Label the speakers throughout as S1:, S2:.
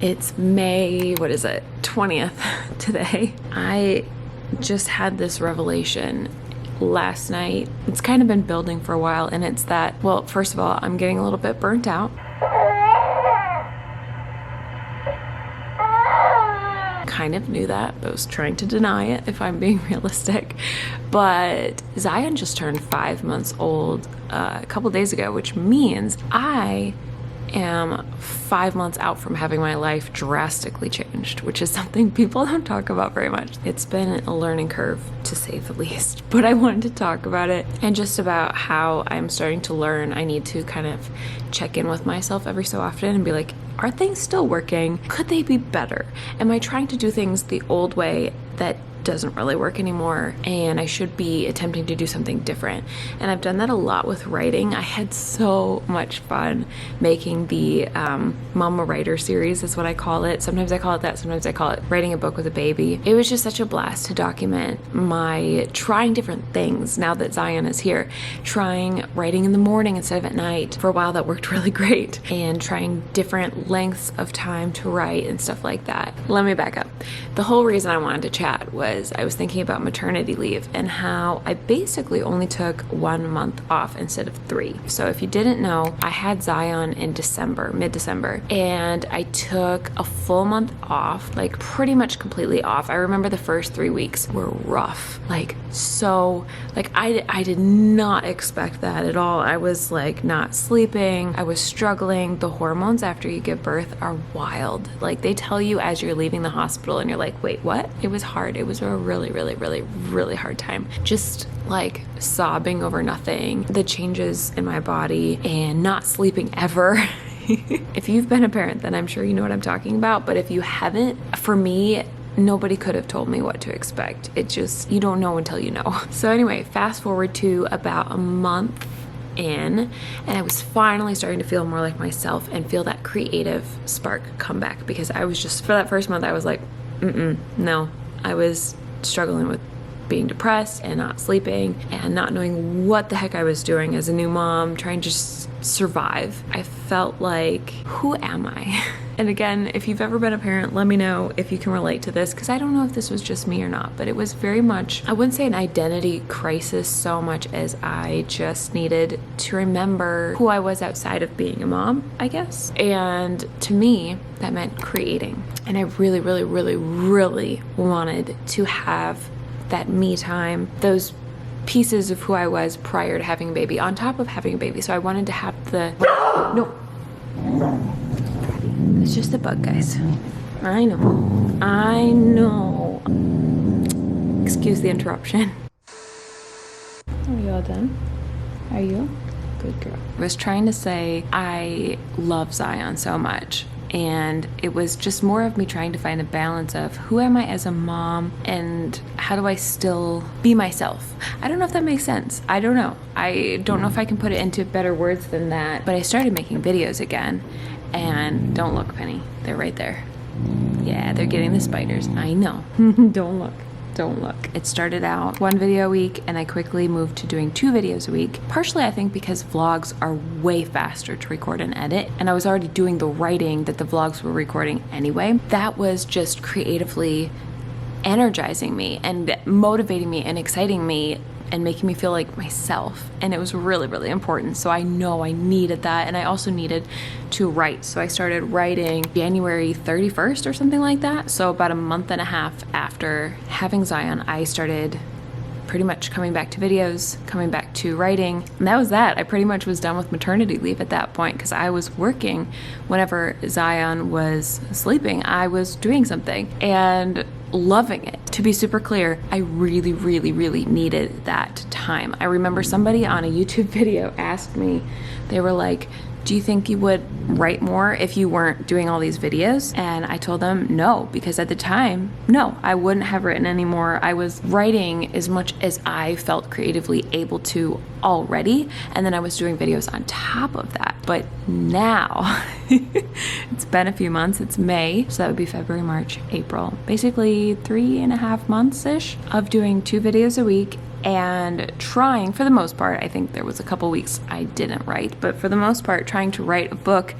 S1: It's May, what is it, 20th today. I just had this revelation last night. It's kind of been building for a while, and it's that, well, first of all, I'm getting a little bit burnt out. Kind of knew that, but was trying to deny it if I'm being realistic. But Zion just turned 5 months old a couple days ago, which means I am 5 months out from having my life drastically changed, which is something people don't talk about very much. It's been a learning curve, to say the least, but I wanted to talk about it and just about how I'm starting to learn. I need to kind of check in with myself every so often and be like, are things still working? Could they be better? Am I trying to do things the old way that doesn't really work anymore, and I should be attempting to do something different? And I've done that a lot with writing. I had so much fun making the Mama Writer series, is what I call it. Sometimes I call it that, sometimes I call it writing a book with a baby. It was just such a blast to document my trying different things now that Zion is here. Trying writing in the morning instead of at night. For a while that worked really great. And trying different lengths of time to write and stuff like that. Let me back up. The whole reason I wanted to chat was I was thinking about maternity leave and how I basically only took 1 month off instead of 3. So if you didn't know, I had Zion in December, mid-December, and I took a full month off, like pretty much completely off. I remember the first 3 weeks were rough, like I did not expect that at all. I was like not sleeping, I was struggling. The hormones after you give birth are wild. Like they tell you as you're leaving the hospital and you're like, wait, what? It was hard. It was a really hard time. Just like sobbing over nothing, the changes in my body and not sleeping ever. If you've been a parent, then I'm sure you know what I'm talking about. But if you haven't, for me, nobody could have told me what to expect. It just, you don't know until you know. So anyway, fast forward to about a month in, and I was finally starting to feel more like myself and feel that creative spark come back, because I was just, for that first month, I was like, no. I was struggling with being depressed and not sleeping and not knowing what the heck I was doing as a new mom, trying to just survive. I felt like, who am I? And again, if you've ever been a parent, let me know if you can relate to this, because I don't know if this was just me or not, but it was very much, I wouldn't say an identity crisis so much as I just needed to remember who I was outside of being a mom, I guess. And to me, that meant creating. And I really wanted to have that me time, those pieces of who I was prior to having a baby on top of having a baby. So I wanted to have the, no, it's just a bug, guys. I know. Excuse the interruption. Are you all done? Are you? Good girl. I was trying to say I love Zion so much. And it was just more of me trying to find a balance of who am I as a mom and how do I still be myself? I don't know if that makes sense. I don't know. I don't know if I can put it into better words than that. But I started making videos again. And don't look, Penny. They're right there. Yeah, they're getting the spiders. I know. Don't look. Don't look. It started out 1 video a week, and I quickly moved to doing 2 videos a week. Partially, I think, because vlogs are way faster to record and edit, and I was already doing the writing that the vlogs were recording anyway. That was just creatively energizing me and motivating me and exciting me and making me feel like myself. And it was really important. So I know I needed that, and I also needed to write. So I started writing January 31st or something like that. So about a month and a half after having Zion, I started pretty much coming back to videos, coming back to writing. And that was that. I pretty much was done with maternity leave at that point, because I was working whenever Zion was sleeping. I was doing something and loving it. To be super clear, I really needed that time. I remember somebody on a YouTube video asked me, they were like, do you think you would write more if you weren't doing all these videos? And I told them no, because at the time, no, I wouldn't have written anymore. I was writing as much as I felt creatively able to already, and then I was doing videos on top of that. But now, it's been a few months, it's May, so that would be February, March, April, basically 3.5 months-ish of doing 2 videos a week and trying, for the most part, I think there was a couple weeks I didn't write, but for the most part, trying to write a book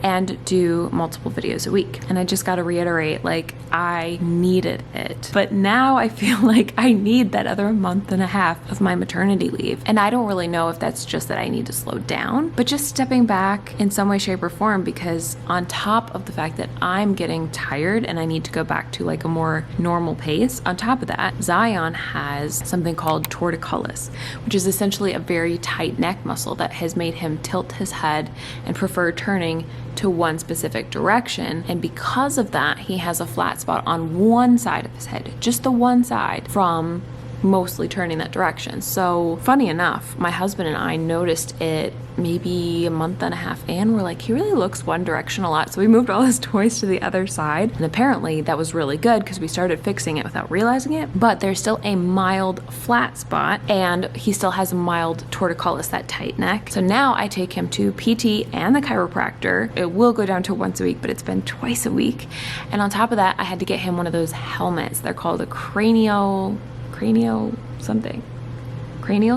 S1: and do multiple videos a week. And I just got to reiterate, like, I needed it. But now I feel like I need that other month and a half of my maternity leave. And I don't really know if that's just that I need to slow down, but just stepping back in some way, shape, or form, because on top of the fact that I'm getting tired and I need to go back to like a more normal pace, on top of that, Zion has something called torticollis, which is essentially a very tight neck muscle that has made him tilt his head and prefer turning to one specific direction. And because of that, he has a flat spot on one side of his head, just the one side, from mostly turning that direction. So funny enough, my husband and I noticed it maybe a month and a half in. We're like, he really looks one direction a lot. So we moved all his toys to the other side. And apparently that was really good because we started fixing it without realizing it. But there's still a mild flat spot and he still has a mild torticollis, that tight neck. So now I take him to PT and the chiropractor. It will go down to once a week, but it's been twice a week. And on top of that, I had to get him one of those helmets. They're called a cranial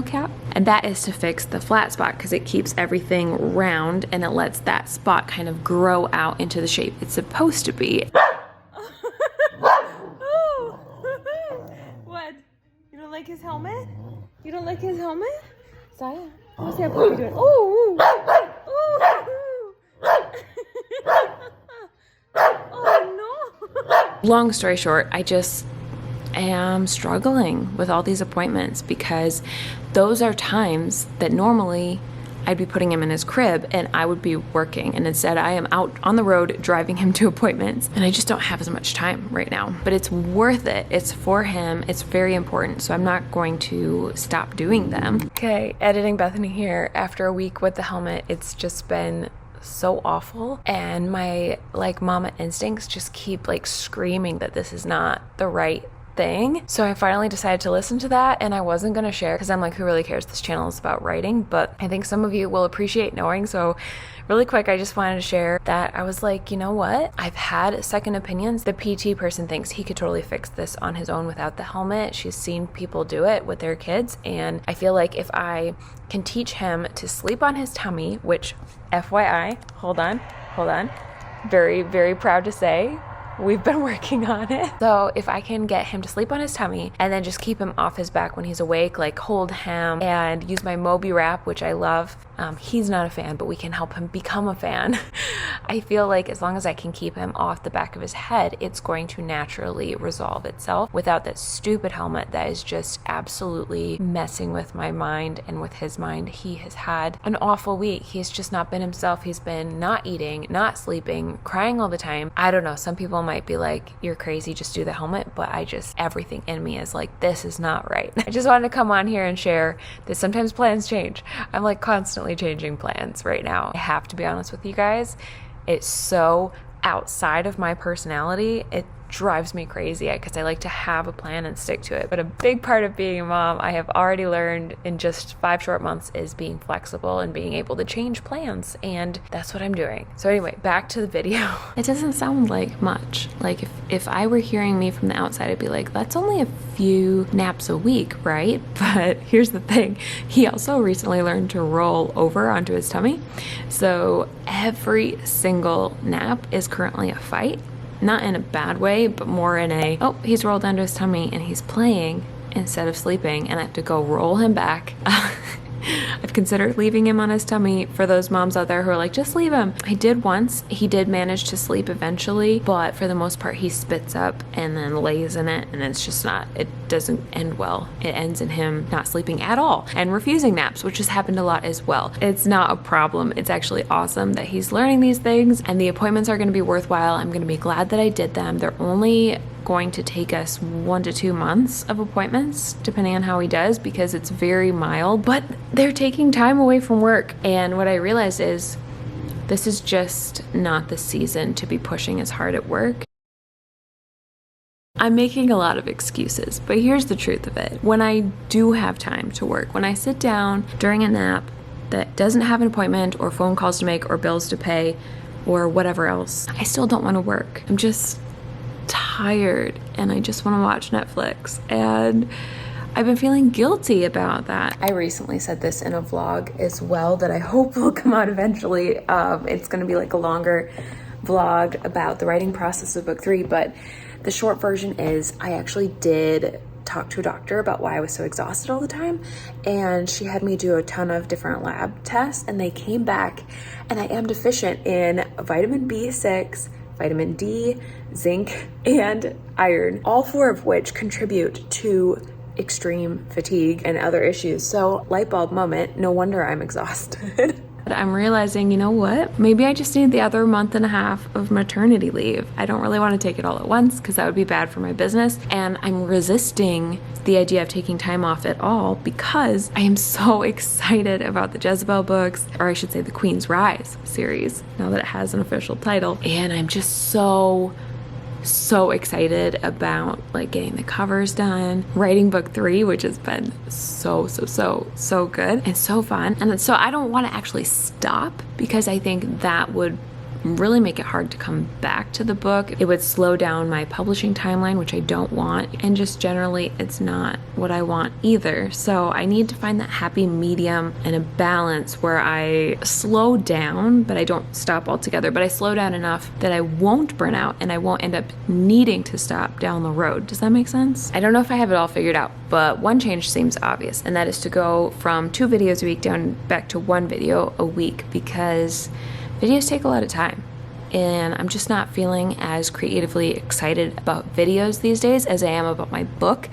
S1: cap, and that is to fix the flat spot because it keeps everything round and it lets that spot kind of grow out into the shape it's supposed to be. What? You don't like his helmet? You don't like his helmet? Zion, what's that puppy doing? Oh, oh no. Long story short, I just am struggling with all these appointments because those are times that normally I'd be putting him in his crib and I would be working, and instead I am out on the road driving him to appointments, and I just don't have as much time right now. But it's worth it. It's for him. It's very important, so I'm not going to stop doing them. Okay, editing Bethany here. After a week with the helmet, it's just been so awful, and my like mama instincts just keep like screaming that this is not the right thing. So I finally decided to listen to that, and I wasn't going to share because I'm like, who really cares? This channel is about writing, but I think some of you will appreciate knowing. So really quick, I just wanted to share that I was like, you know what? I've had second opinions. The PT person thinks he could totally fix this on his own without the helmet. She's seen people do it with their kids, and I feel like if I can teach him to sleep on his tummy, which FYI, hold on, very, very proud to say, we've been working on it. So if I can get him to sleep on his tummy and then just keep him off his back when he's awake, like hold him and use my Moby wrap, which I love. He's not a fan, but we can help him become a fan. I feel like as long as I can keep him off the back of his head, it's going to naturally resolve itself without that stupid helmet that is just absolutely messing with my mind and with his mind. He has had an awful week. He's just not been himself. He's been not eating, not sleeping, crying all the time. I don't know. Some people might be like, you're crazy, just do the helmet, but everything in me is like, this is not right. I just wanted to come on here and share that sometimes plans change. I'm like constantly changing plans right now. I have to be honest with you guys. It's so outside of my personality. It drives me crazy because I like to have a plan and stick to it. But a big part of being a mom, I have already learned in just 5 short months, is being flexible and being able to change plans. And that's what I'm doing. So anyway, back to the video. It doesn't sound like much. Like if I were hearing me from the outside, I'd be like, that's only a few naps a week, right? But here's the thing. He also recently learned to roll over onto his tummy. So every single nap is currently a fight. Not in a bad way, but more in a, oh, he's rolled onto his tummy and he's playing instead of sleeping, and I have to go roll him back. I've considered leaving him on his tummy for those moms out there who are like, just leave him. I did once. He did manage to sleep eventually, but for the most part, he spits up and then lays in it, and it's just not, it doesn't end well. It ends in him not sleeping at all and refusing naps, which has happened a lot as well. It's not a problem. It's actually awesome that he's learning these things, and the appointments are going to be worthwhile. I'm going to be glad that I did them. They're only going to take us 1 to 2 months of appointments, depending on how he does, because it's very mild, but they're taking time away from work. And what I realized is this is just not the season to be pushing as hard at work. I'm making a lot of excuses, but here's the truth of it. When I do have time to work, when I sit down during a nap that doesn't have an appointment or phone calls to make or bills to pay or whatever else, I still don't want to work. I'm just tired and I just want to watch Netflix. And I've been feeling guilty about that. I recently said this in a vlog as well that I hope will come out eventually. It's going to be like a longer vlog about the writing process of book 3, but the short version is I actually did talk to a doctor about why I was so exhausted all the time, and she had me do a ton of different lab tests, and they came back and I am deficient in vitamin B6, vitamin D, zinc, and iron, all 4 of which contribute to extreme fatigue and other issues. So light bulb moment, no wonder I'm exhausted. I'm realizing, you know what? Maybe I just need the other month and a half of maternity leave. I don't really want to take it all at once because that would be bad for my business. And I'm resisting the idea of taking time off at all because I am so excited about the Jezebel books, or I should say the Queen's Rise series, now that it has an official title. And I'm just so excited about like getting the covers done, writing book 3, which has been so good and so fun. And so I don't want to actually stop because I think that would really make it hard to come back to the book. It would slow down my publishing timeline, which I don't want, and just generally it's not what I want either. So I need to find that happy medium and a balance where I slow down, but I don't stop altogether, but I slow down enough that I won't burn out and I won't end up needing to stop down the road. Does that make sense? I don't know if I have it all figured out, but one change seems obvious, and that is to go from 2 videos a week down back to 1 video a week, because videos take a lot of time, and I'm just not feeling as creatively excited about videos these days as I am about my book,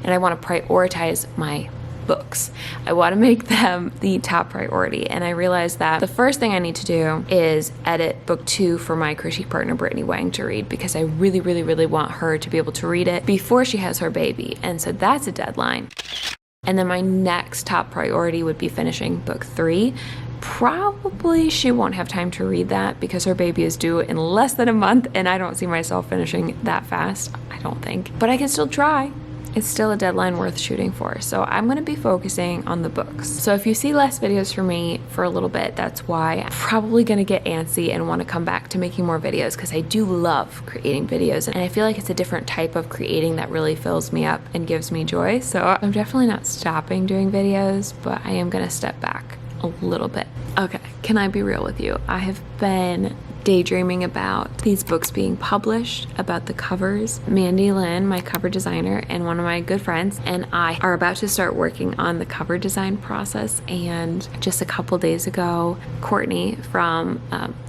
S1: and I want to prioritize my books. I want to make them the top priority, and I realized that the first thing I need to do is edit book 2 for my critique partner Bethany to read, because I really want her to be able to read it before she has her baby, and so that's a deadline. And then my next top priority would be finishing book 3. Probably she won't have time to read that because her baby is due in less than a month, and I don't see myself finishing that fast, I don't think. But I can still try. It's still a deadline worth shooting for. So I'm going to be focusing on the books. So if you see less videos from me for a little bit, that's why. I'm probably going to get antsy and want to come back to making more videos, because I do love creating videos, and I feel like it's a different type of creating that really fills me up and gives me joy. So I'm definitely not stopping doing videos, but I am going to step back a little bit. Okay, can I be real with you? I have been daydreaming about these books being published, about the covers. Mandy Lynn, my cover designer and one of my good friends, and I are about to start working on the cover design process. And just a couple days ago, Courtney from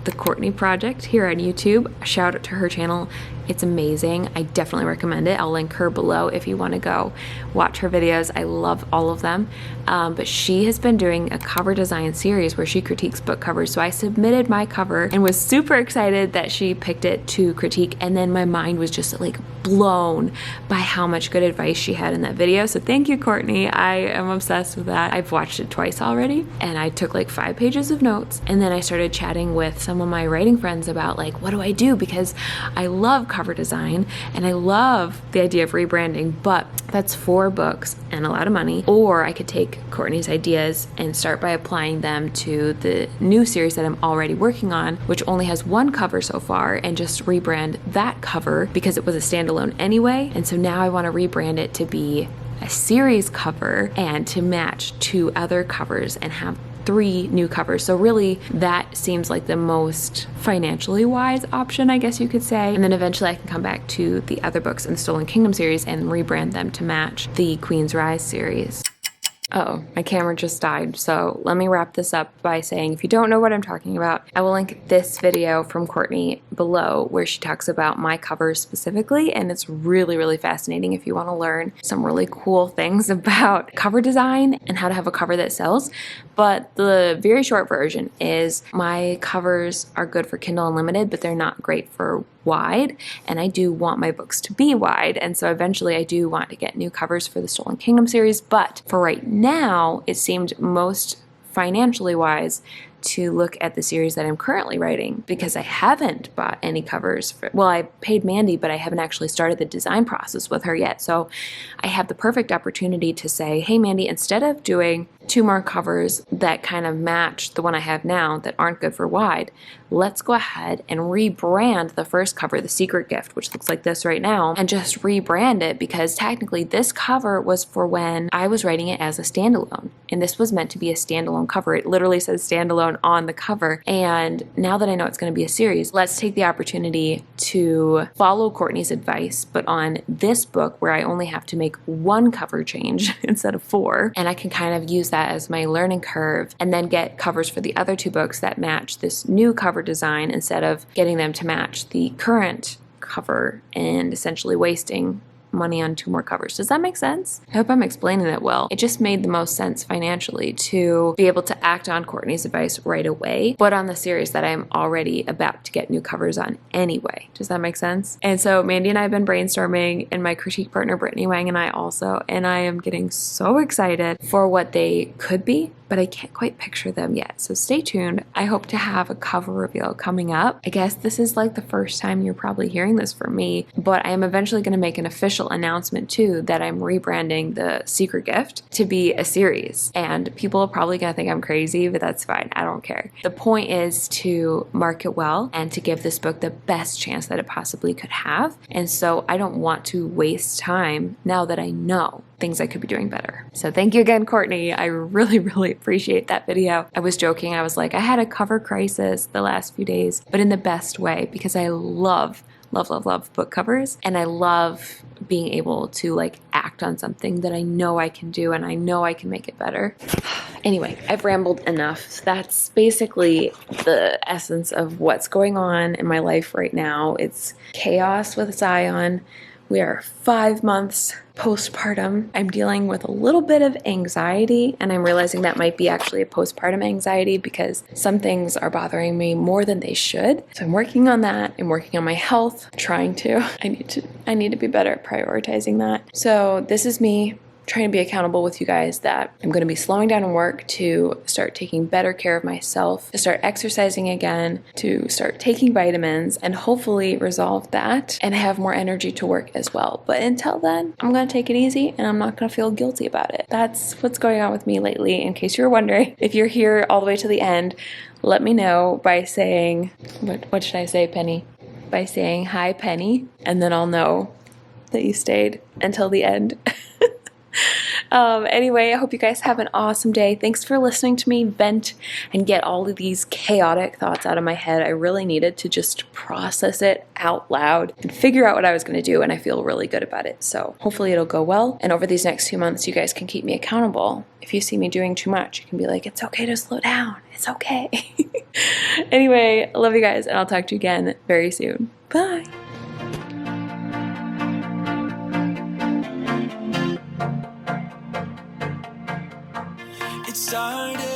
S1: the Courtney Project here on YouTube, shout out to her channel. It's amazing. I definitely recommend it. I'll link her below if you want to go watch her videos. I love all of them. But she has been doing a cover design series where she critiques book covers. So I submitted my cover and was super excited that she picked it to critique. And then my mind was just like blown by how much good advice she had in that video. So thank you, Courtney. I am obsessed with that. I've watched it twice already, and I took like 5 pages of notes. And then I started chatting with some of my writing friends about like, what do I do? Because I love cover design and I love the idea of rebranding, but that's 4 books and a lot of money. Or I could take Courtney's ideas and start by applying them to the new series that I'm already working on, which only has 1 cover so far, and just rebrand that cover because it was a standalone anyway. And so now I want to rebrand it to be a series cover and to match 2 other covers and have 3 new covers. So really that seems like the most financially wise option, I guess you could say. And then eventually I can come back to the other books in the Stolen Kingdom series and rebrand them to match the Queen's Rise series. Uh-oh, my camera just died. So let me wrap this up by saying, if you don't know what I'm talking about, I will link this video from Courtney below where she talks about my covers specifically, and it's really fascinating if you want to learn some really cool things about cover design and how to have a cover that sells. But the very short version is my covers are good for Kindle Unlimited, but they're not great for wide, and I do want my books to be wide, and so eventually I do want to get new covers for the Stolen Kingdom series, but for right now it seemed most financially wise to look at the series that I'm currently writing because I haven't bought any covers. Well, I paid Mandy, but I haven't actually started the design process with her yet. So I have the perfect opportunity to say, hey, Mandy, instead of doing 2 more covers that kind of match the one I have now that aren't good for wide, let's go ahead and rebrand the first cover, The Secret Gift, which looks like this right now, and just rebrand it, because technically this cover was for when I was writing it as a standalone, and this was meant to be a standalone cover. It literally says standalone on the cover, and now that I know it's going to be a series, let's take the opportunity to follow Courtney's advice, but on this book where I only have to make 1 cover change instead of 4, and I can kind of use that as my learning curve, and then get covers for the other 2 books that match this new cover design instead of getting them to match the current cover and essentially wasting money on 2 more covers. Does that make sense? I hope I'm explaining it well. It just made the most sense financially to be able to act on Courtney's advice right away, but on the series that I'm already about to get new covers on anyway. Does that make sense? And so Mandy and I have been brainstorming, and my critique partner Brittany Wang and I also, and I am getting so excited for what they could be, but I can't quite picture them yet. So stay tuned. I hope to have a cover reveal coming up. I guess this is like the first time you're probably hearing this from me, but I am eventually going to make an official announcement too that I'm rebranding The Secret Gift to be a series. And people are probably going to think I'm crazy, but that's fine. I don't care. The point is to market well and to give this book the best chance that it possibly could have. And so I don't want to waste time now that I know things I could be doing better. So thank you again, Courtney. I really, really appreciate that video. I was joking. I was like, I had a cover crisis the last few days, but in the best way, because I love book covers, and I love being able to like act on something that I know I can do and I know I can make it better. Anyway, I've rambled enough. That's basically the essence of what's going on in my life right now. It's chaos with Zion. We are 5 months postpartum. I'm dealing with a little bit of anxiety, and I'm realizing that might be actually a postpartum anxiety because some things are bothering me more than they should. So I'm working on that. I'm working on my health, trying to. I need to be better at prioritizing that. So this is me trying to be accountable with you guys that I'm going to be slowing down in work to start taking better care of myself, to start exercising again, to start taking vitamins, and hopefully resolve that and have more energy to work as well. But until then, I'm going to take it easy and I'm not going to feel guilty about it. That's what's going on with me lately, in case you're wondering. If you're here all the way to the end, let me know by saying, what should I say, Penny? By saying, hi, Penny, and then I'll know that you stayed until the end. Anyway, I hope you guys have an awesome day. Thanks for listening to me vent and get all of these chaotic thoughts out of my head. I really needed to just process it out loud and figure out what I was going to do, and I feel really good about it. So hopefully it'll go well. And over these next 2 months, you guys can keep me accountable. If you see me doing too much, you can be like, it's okay to slow down. It's okay. Anyway, I love you guys, and I'll talk to you again very soon. Bye.
S2: It started